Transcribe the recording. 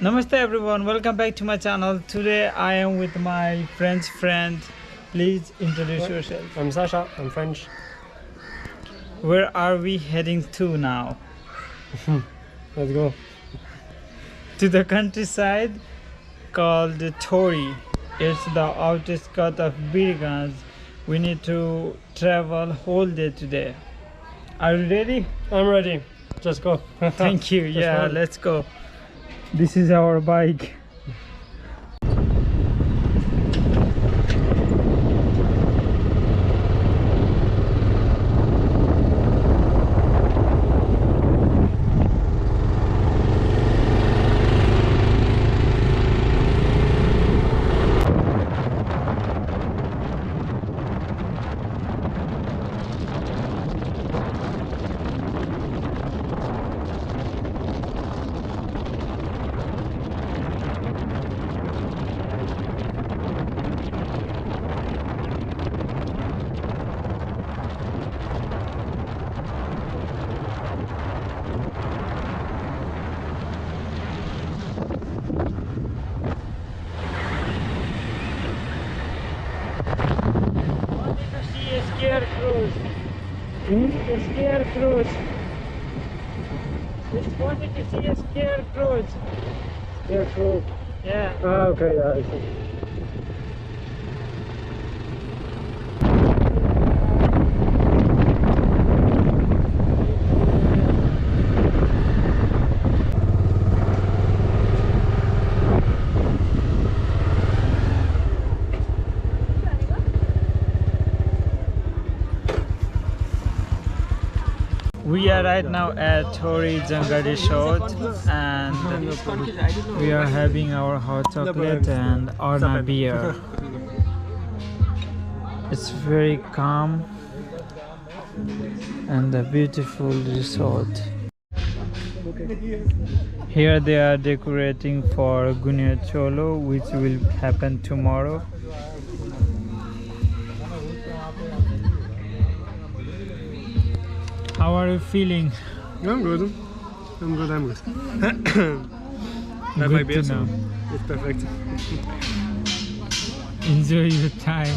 Namaste everyone, welcome back to my channel. Today I am with my French friend. Please introduce yourself. I'm Sasha, I'm French. Where are we heading to now? Let's go. To the countryside called Thori. It's the outskirts of Birgans. We need to travel whole day today. Are you ready? I'm ready. Just go. Thank you. Yeah, fun. let's go. This is our bike. Scarecrows. Scarecrows. Just wanted to see a scarecrows. Scarecrow. Yeah. Ah, okay, yeah, I see. We are right now at Thori Jungle Resort and we are having our hot chocolate and Orna beer. It's very calm and a beautiful resort. Here they are decorating for Gunya Cholo, which will happen tomorrow. How are you feeling? I'm good. I'm good. Good to know. It's perfect. Enjoy your time.